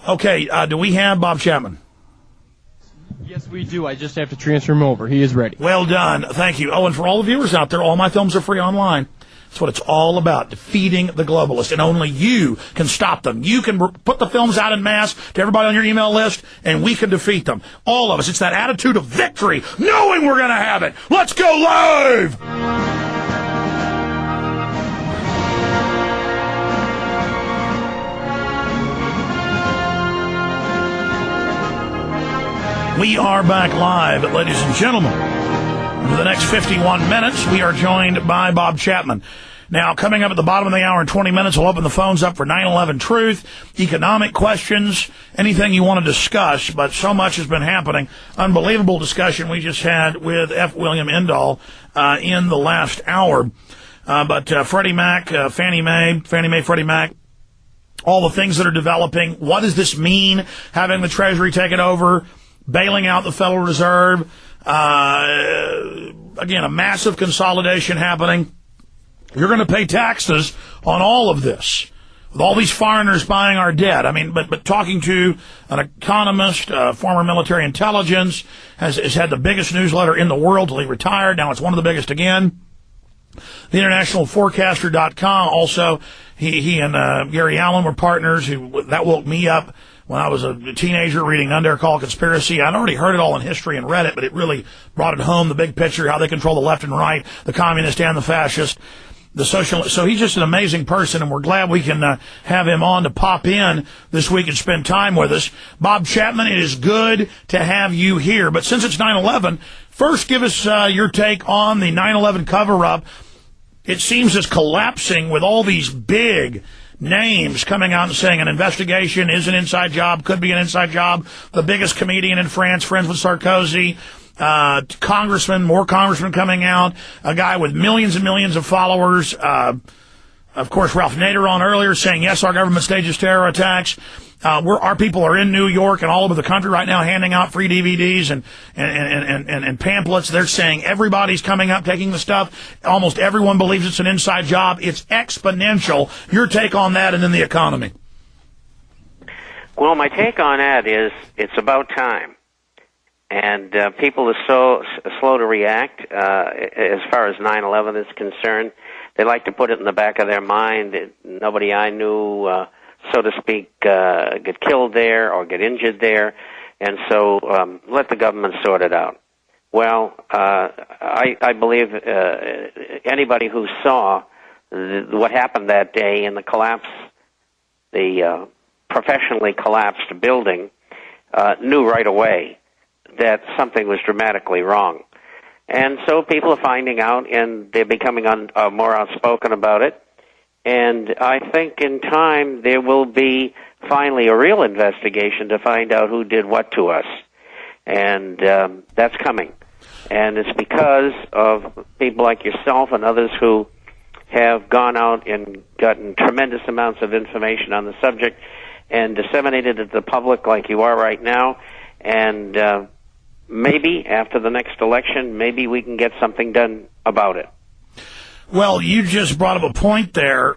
Okay, do we have Bob Chapman? Yes, we do. I just have to transfer him over. He is ready. Well done. Thank you. Oh, and for all the viewers out there, all my films are free online. That's what it's all about, defeating the globalists, and only you can stop them. You can put the films out en masse to everybody on your email list, and we can defeat them. All of us. It's that attitude of victory, knowing we're going to have it. Let's go live! We are back live, ladies and gentlemen. For the next 51 minutes, we are joined by Bob Chapman. Now, coming up at the bottom of the hour in 20 minutes, we'll open the phones up for 9/11 truth, economic questions, anything you want to discuss, but so much has been happening. Unbelievable discussion we just had with F. William Indahl in the last hour. But Freddie Mac, Fannie Mae, Freddie Mac, all the things that are developing. What does this mean, having the Treasury take it over, bailing out the Federal Reserve? Again, a massive consolidation happening. You're going to pay taxes on all of this, with all these foreigners buying our debt. I mean, but talking to an economist, former military intelligence, has had the biggest newsletter in the world till he retired. Now it's one of the biggest again. The internationalforecaster.com. Also, he and Gary Allen were partners. That woke me up when I was a teenager reading Under Call Conspiracy. I'd already heard it all in history and read it, but it really brought it home, the big picture, how they control the left and right, the communist and the fascist, the socialist. So he's just an amazing person, and we're glad we can have him on to pop in this week and spend time with us. Bob Chapman, it is good to have you here. But since it's 9/11, first give us your take on the 9/11 cover-up. It seems it's collapsing with all these big names coming out and saying an investigation is an inside job, could be an inside job. The biggest comedian in France, friends with Sarkozy, more congressmen coming out, a guy with millions and millions of followers. Of course, Ralph Nader on earlier saying, yes, our government stages terror attacks. Our people are in New York and all over the country right now handing out free DVDs and pamphlets. They're saying everybody's coming up, taking the stuff. Almost everyone believes it's an inside job. It's exponential. Your take on that and then the economy. Well, my take on that is it's about time. And people are so slow to react as far as 9/11 is concerned. They like to put it in the back of their mind that nobody I knew, so to speak, get killed there or get injured there, and so let the government sort it out. Well, I believe anybody who saw what happened that day in the collapse, the professionally collapsed building, knew right away that something was dramatically wrong. And so people are finding out, and they're becoming more outspoken about it. And I think in time there will be finally a real investigation to find out who did what to us. And that's coming. And it's because of people like yourself and others who have gone out and gotten tremendous amounts of information on the subject and disseminated it to the public like you are right now. And maybe after the next election, maybe we can get something done about it. Well, you just brought up a point there.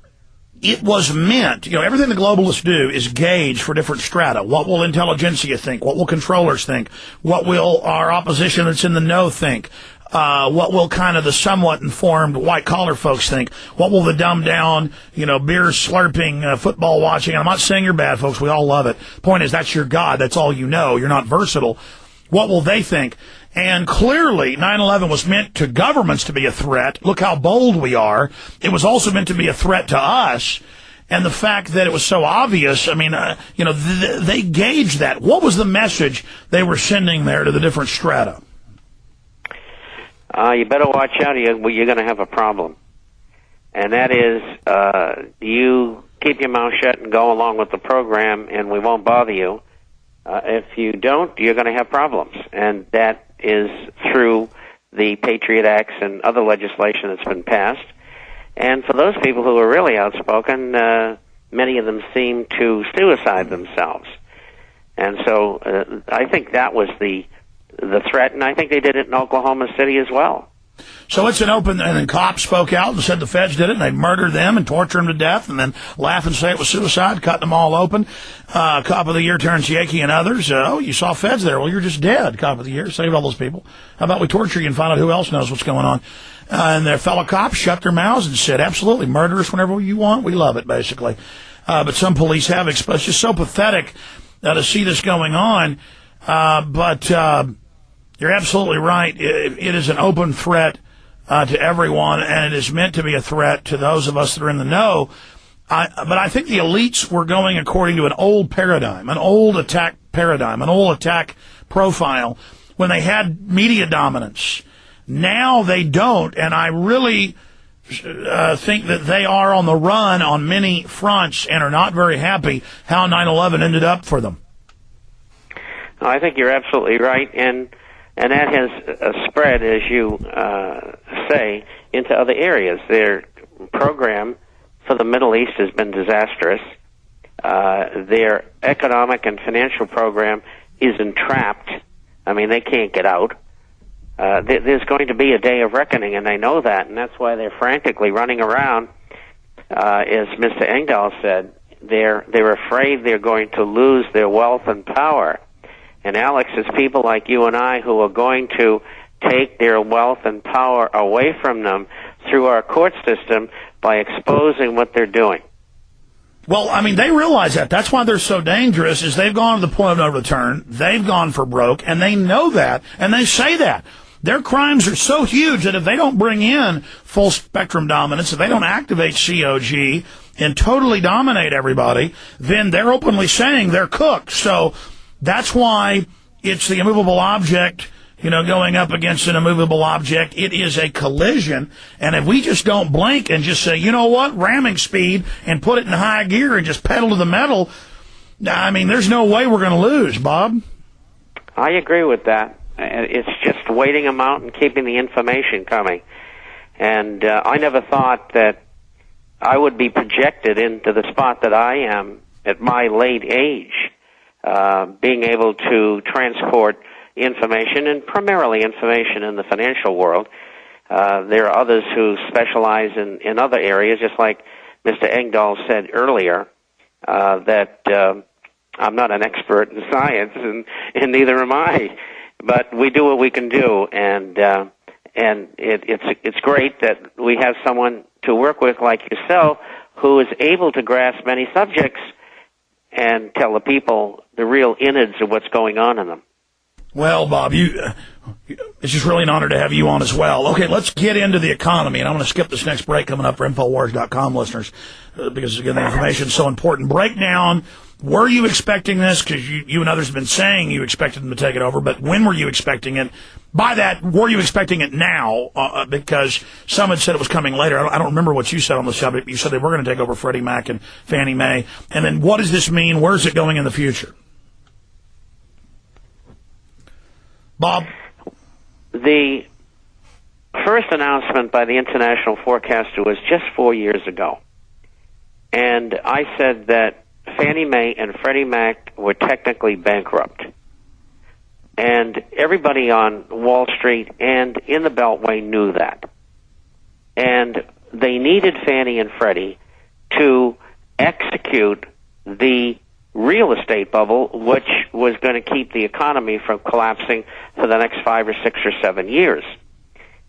It was meant, everything the globalists do is gauge for different strata. What will intelligentsia think? What will controllers think? What will our opposition that's in the know think? What will kind of the somewhat informed white-collar folks think? What will the dumbed-down, beer slurping, football watching? And I'm not saying you're bad, folks. We all love it. Point is, that's your God. That's all you know. You're not versatile. What will they think? And clearly, 9/11 was meant to governments to be a threat. Look how bold we are. It was also meant to be a threat to us. And the fact that it was so obvious, I mean, they gauged that. What was the message they were sending there to the different strata? You better watch out. You're going to have a problem. And that is, you keep your mouth shut and go along with the program, and we won't bother you. If you don't, you're going to have problems. And that is through the Patriot Acts and other legislation that's been passed. And for those people who are really outspoken, many of them seem to suicide themselves. And so I think that was the threat, and I think they did it in Oklahoma City as well. So it's an open, and then cops spoke out and said the feds did it, and they'd murder them and torture them to death, and then laugh and say it was suicide, cut them all open. Cop of the Year turns Yankee and others. Oh, you saw feds there. Well, you're just dead. Cop of the Year saved all those people. How about we torture you and find out who else knows what's going on? And their fellow cops shut their mouths and said, absolutely, murder us whenever you want. We love it, basically. But some police have exposed. It's just so pathetic to see this going on. But you're absolutely right. It is an open threat to everyone, and it is meant to be a threat to those of us that are in the know. But I think the elites were going according to an old paradigm, an old attack paradigm, an old attack profile when they had media dominance. Now they don't, and I really think that they are on the run on many fronts and are not very happy how 9/11 ended up for them. I think you're absolutely right, and that has spread, as you say, into other areas. Their program for the Middle East has been disastrous. Their economic and financial program is entrapped. I mean, they can't get out. There's going to be a day of reckoning, and they know that, and that's why they're frantically running around. As Mr. Engdahl said, they're afraid they're going to lose their wealth and power. And Alex, it's people like you and I who are going to take their wealth and power away from them through our court system by exposing what they're doing. Well, I mean, they realize that. That's why they're so dangerous, is they've gone to the point of no return. They've gone for broke, and they know that, and they say that. Their crimes are so huge that if they don't bring in full spectrum dominance, if they don't activate COG and totally dominate everybody, then they're openly saying they're cooked. So that's why it's the immovable object, going up against an immovable object. It is a collision. And if we just don't blink and just say, you know what, ramming speed, and put it in high gear and just pedal to the metal, I mean, there's no way we're going to lose, Bob. I agree with that. It's just waiting them out and keeping the information coming. And I never thought that I would be projected into the spot that I am at my late age, being able to transport information, and primarily information in the financial world. There are others who specialize in other areas, just like Mr. Engdahl said earlier, that I'm not an expert in science, and neither am I. But we do what we can do, and it's great that we have someone to work with like yourself who is able to grasp many subjects and tell the people the real innards of what's going on in them. Well, Bob, it's just really an honor to have you on as well. Okay, let's get into the economy, and I'm going to skip this next break coming up for InfoWars.com listeners because, again, the information is so important. Breakdown. Were you expecting this? Because you and others have been saying you expected them to take it over, but when were you expecting it? By that, were you expecting it now? Because some had said it was coming later. I don't remember what you said on the subject. You said they were going to take over Freddie Mac and Fannie Mae. And then what does this mean? Where's it going in the future? Bob? The first announcement by the international forecaster was just 4 years ago. And I said that Fannie Mae and Freddie Mac were technically bankrupt. And everybody on Wall Street and in the Beltway knew that. And they needed Fannie and Freddie to execute the real estate bubble, which was going to keep the economy from collapsing for the next 5 or 6 or 7 years.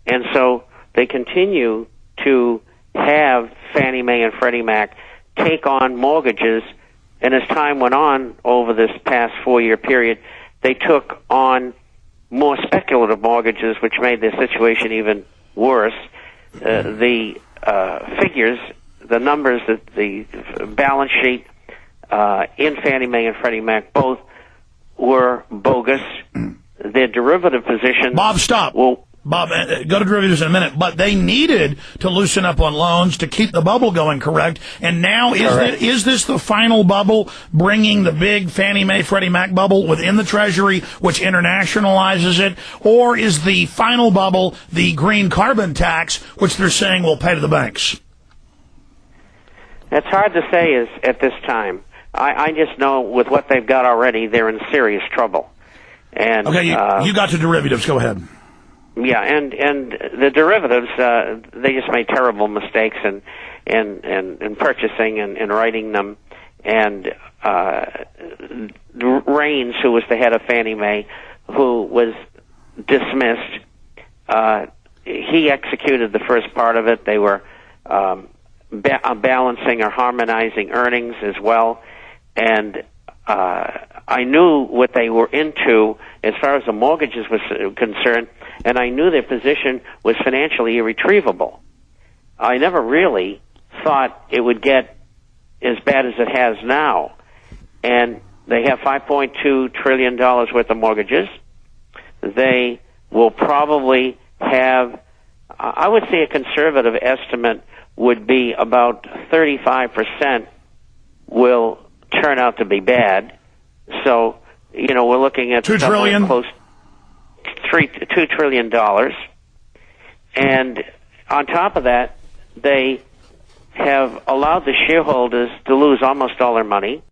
And so they continue to have Fannie Mae and Freddie Mac take on mortgages. And as time went on over this past 4-year period, they took on more speculative mortgages, which made their situation even worse. The figures, the numbers, the balance sheet in Fannie Mae and Freddie Mac both were bogus. Their derivative positions... Bob, stop. Bob, go to derivatives in a minute, but they needed to loosen up on loans to keep the bubble going, correct? And now is this the final bubble, bringing the big Fannie Mae, Freddie Mac bubble within the Treasury, which internationalizes it? Or is the final bubble the green carbon tax, which they're saying will pay to the banks? It's hard to say at this time. I just know with what they've got already, they're in serious trouble. And okay, you got to derivatives. Go ahead. Yeah, and the derivatives, they just made terrible mistakes in purchasing and writing them. And Raines, who was the head of Fannie Mae, who was dismissed, he executed the first part of it. They were balancing or harmonizing earnings as well. And I knew what they were into as far as the mortgages was concerned, and I knew their position was financially irretrievable. I never really thought it would get as bad as it has now. And they have $5.2 trillion worth of mortgages. They will probably have, I would say a conservative estimate would be about 35% will turn out to be bad. So, we're looking at $2 trillion, close $2 trillion. And on top of that, they have allowed the shareholders to lose almost all their money.